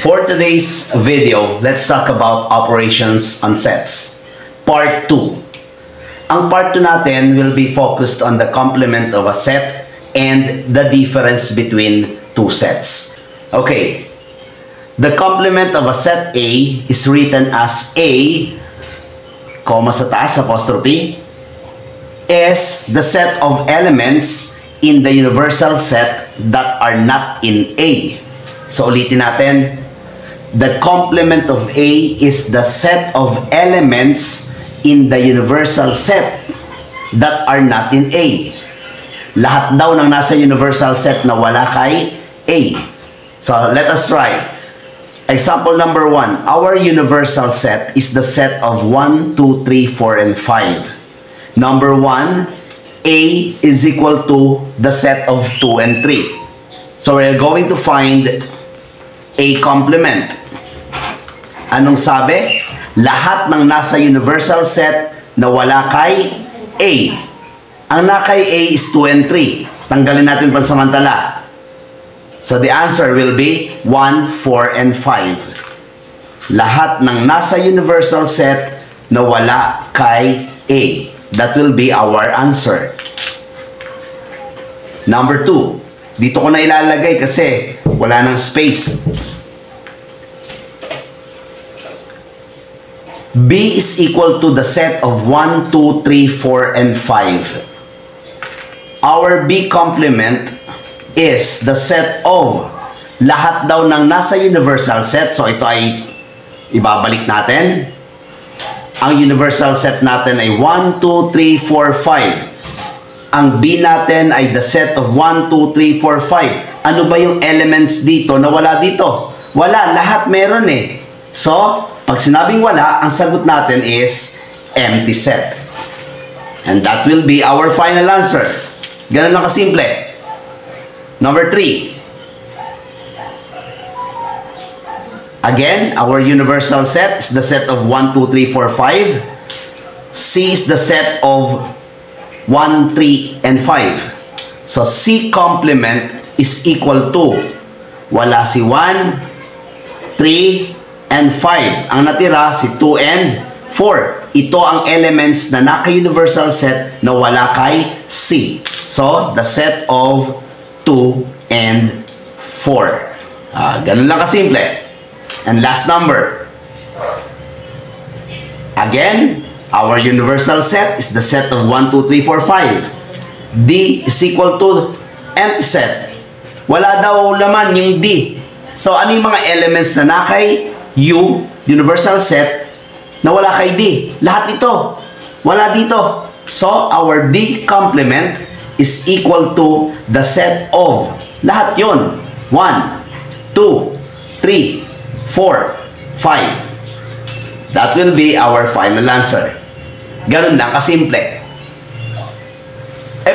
For today's video, let's talk about operations on sets. Part 2. Ang part 2 natin will be focused on the complement of a set and the difference between two sets. Okay. The complement of a set A is written as A, comma sa taas, apostrophe, is the set of elements in the universal set that are not in A. So ulitin natin. The complement of A is the set of elements in the universal set that are not in A. Lahat daw ng nasa universal set na wala kay A. So let us try. Example number 1. Our universal set is the set of 1, 2, 3, 4, and 5. Number 1, A is equal to the set of 2 and 3. So we're going to find A complement. Anong sabi? Lahat ng nasa universal set na wala kay A. Ang na kay A is 2 and 3. Tanggalin natin pansamantala. So the answer will be 1, 4, and 5. Lahat ng nasa universal set na wala kay A. That will be our answer. Number 2. Dito ko na ilalagay kasi wala nang space. B is equal to the set of 1, 2, 3, 4, and 5. Our B complement is the set of lahat daw ng nasa universal set. So ito ay ibabalik natin. Ang universal set natin ay 1, 2, 3, 4, 5. Ang B natin ay the set of 1, 2, 3, 4, 5. Ano ba yung elements dito na wala dito? Wala, lahat meron eh. So, pag sinabing wala, ang sagot natin is empty set. And that will be our final answer. Ganun lang kasimple. Number 3. Again, our universal set is the set of 1, 2, 3, 4, 5. C is the set of 1, 3, and 5. So, C complement is equal to wala si 1, 3, and 5. Ang natira si 2 and 4. Ito ang elements na naka-universal set na wala kay C. So, the set of 2 and 4. Ganun lang kasimple. And last number. Again, our universal set is the set of 1, 2, 3, 4, 5. D is equal to empty set. Wala daw laman yung D. So, ano yung mga elements na nakay U, universal set, na wala kay D? Lahat dito. Wala dito. So, our D complement is equal to the set of lahat yun. 1, 2, 3, 4, 5. That will be our final answer. Ganun lang kasimple.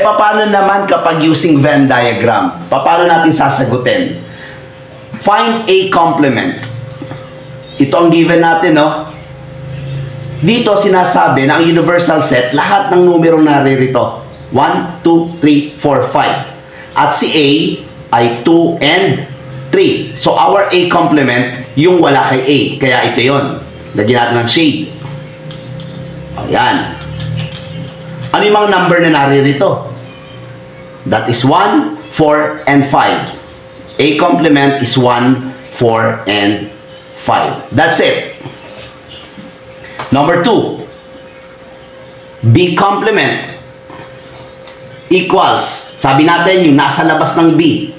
Paano naman kapag using Venn diagram? Paano natin sasagutin? Find A complement. Ito ang given natin, no? Dito sinasabi na ang universal set, lahat ng numerong naririto. 1, 2, 3, 4, 5. At si A ay 2 and 3. So, our A complement, yung wala kay A. Kaya ito yon. Lagyan natin ng shade. Ayan. Ano yung mga number na naririto? That is 1, 4, and 5. A complement is 1, 4, and 5. That's it. Number 2. B complement equals, sabi natin yung nasa labas ng B.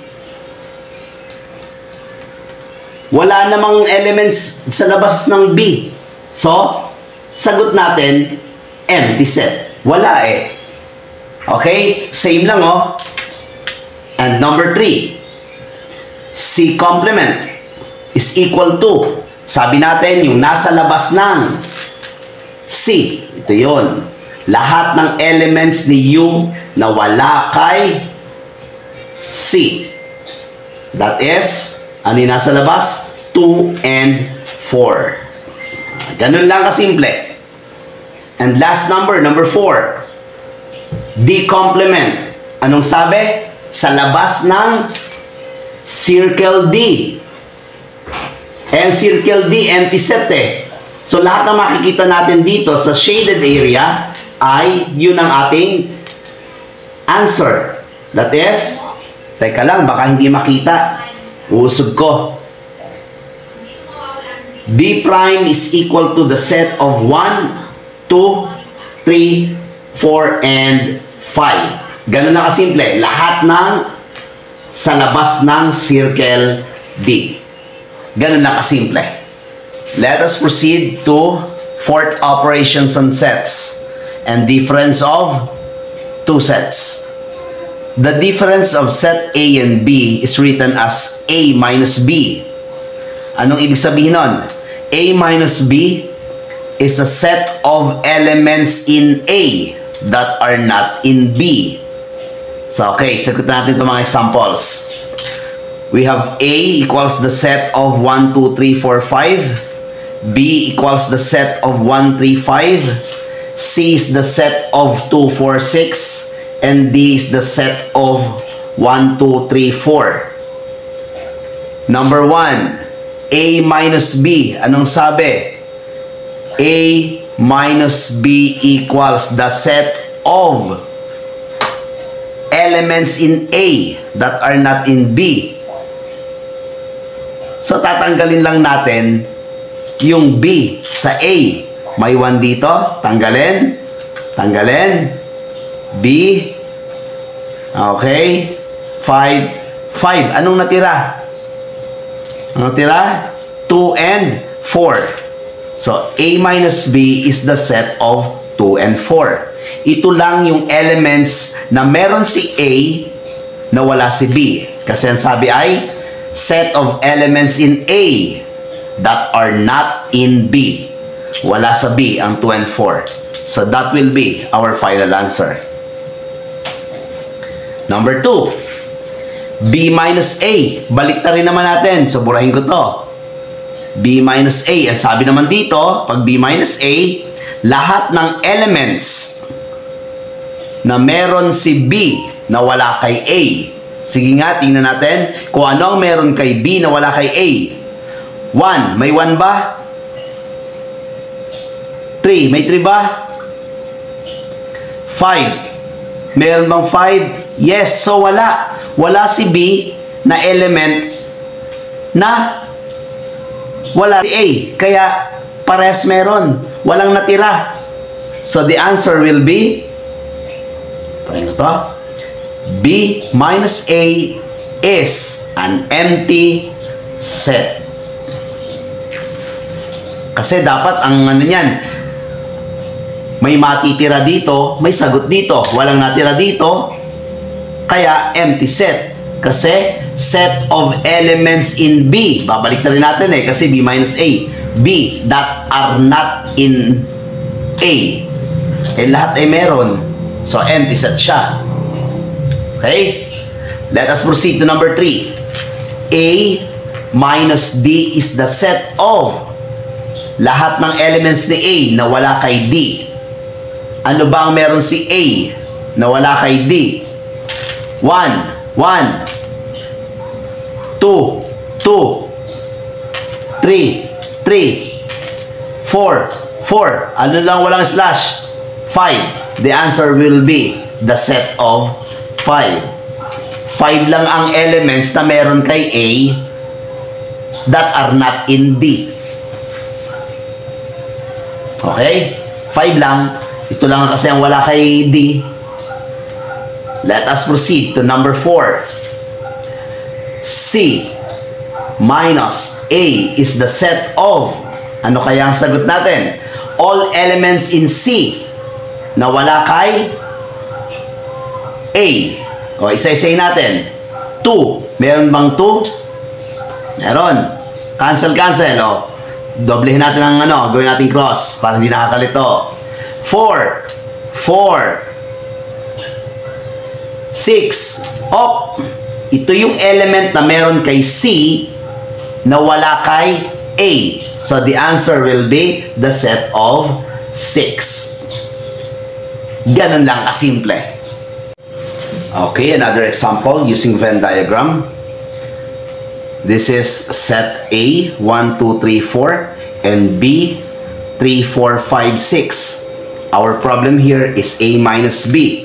Wala namang elements sa labas ng B. So, sagot natin, empty set. Wala eh. Okay? Same lang oh. And number 3. C complement is equal to, sabi natin, yung nasa labas ng C. Ito yun. Lahat ng elements ni U na wala kay C. That is, ano yung nasa labas? 2 and 4. Ganun lang kasimple. And last number, number 4. D complement. Anong sabi? Sa labas ng circle D. And circle D, empty set eh. So lahat na makikita natin dito sa shaded area ay yun ang ating answer. That is, teka lang, baka hindi makita. Uusog ko. D prime is equal to the set of 1, 2, 3, 4, and 5. Ganun na kasimple. Lahat ng sa labas ng circle D. Ganun na kasimple. Let us proceed to fourth operations on sets and difference of two sets. The difference of set A and B is written as A minus B. Anong ibig sabihin nun? A minus B is a set of elements in A that are not in B. So, okay, sagot natin itong mga examples. We have A equals the set of 1, 2, 3, 4, 5. B equals the set of 1, 3, 5. C is the set of 2, 4, 6. And D is the set of 1, 2, 3, 4. Number 1, A minus B. Anong sabi? A minus B equals the set of elements in A that are not in B. So, tatanggalin lang natin yung B sa A. May 1 dito. Tanggalin. Tanggalin. B. Okay. 5. 5. Anong natira? Anong natira? 2 and 4. So, A minus B is the set of 2 and 4. Ito lang yung elements na meron si A na wala si B. Kasi ang sabi ay set of elements in A that are not in B. Wala sa B ang 2 and 4. So that will be our final answer. Number 2. B minus A. Balik na rin naman natin. So burahin ko to. B minus A. Ang sabi naman dito, pag B minus A, lahat ng elements na meron si B na wala kay A. Sige nga, tingnan natin kung ano ang meron kay B na wala kay A. 1. May 1 ba? 3. May 3 ba? 5. Meron bang 5? Yes. So, wala. Wala si B na element na wala si A. Kaya, parehas meron. Walang natira. So, the answer will be paano to? B minus A is an empty set. Kasi dapat ang ano niyan, may matitira dito, may sagot dito. Walang natira dito, kaya empty set. Kasi set of elements in B. Babalik na rin natin eh, kasi B minus A. B that are not in A. Eh lahat ay meron. So empty set siya. Okay? Let us proceed to number 3. A minus D is the set of lahat ng elements ni A na wala kay D. Ano ba ang meron si A na wala kay D? 1, 1, 2, 2, 3, 3, 4, 4. Ano lang walang slash? 5. The answer will be the set of 5. 5 lang ang elements na meron kay A that are not in D. Okay? 5 lang. Ito lang kasi ang wala kay D. Let us proceed to number 4. C minus A is the set of, ano kaya ang sagot natin? All elements in C na wala kay A. O, isa-isay natin. 2. Meron bang 2? Meron. Cancel, cancel. O, doblehin natin ang ano, gawin natin cross para hindi nakakalito. 4. 4. 6. O, ito yung element na meron kay C na wala kay A. So, the answer will be the set of 6. Ganun lang kasimple. Okay, another example using Venn diagram. This is set A, 1, 2, 3, 4, and B, 3, 4, 5, 6. Our problem here is A minus B.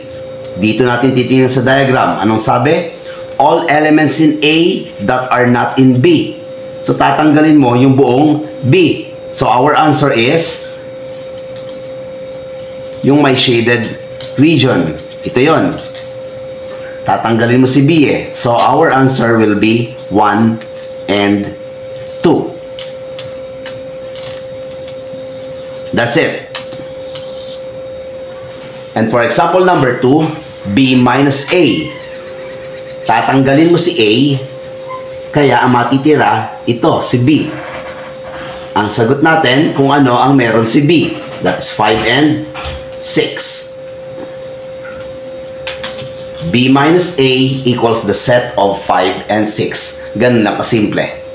Dito natin titingnan sa diagram. Anong sabi? All elements in A that are not in B. So, tatanggalin mo yung buong B. So, our answer is yung may shaded region. Ito yon. Tatanggalin mo si B eh. So, our answer will be 1 and 2. That's it. And for example number 2, B minus A. Tatanggalin mo si A, kaya ang matitira, ito, si B. Ang sagot natin kung ano ang meron si B. That's 5 and 6. B minus A equals the set of 5 and 6. Ganun lang kasimple.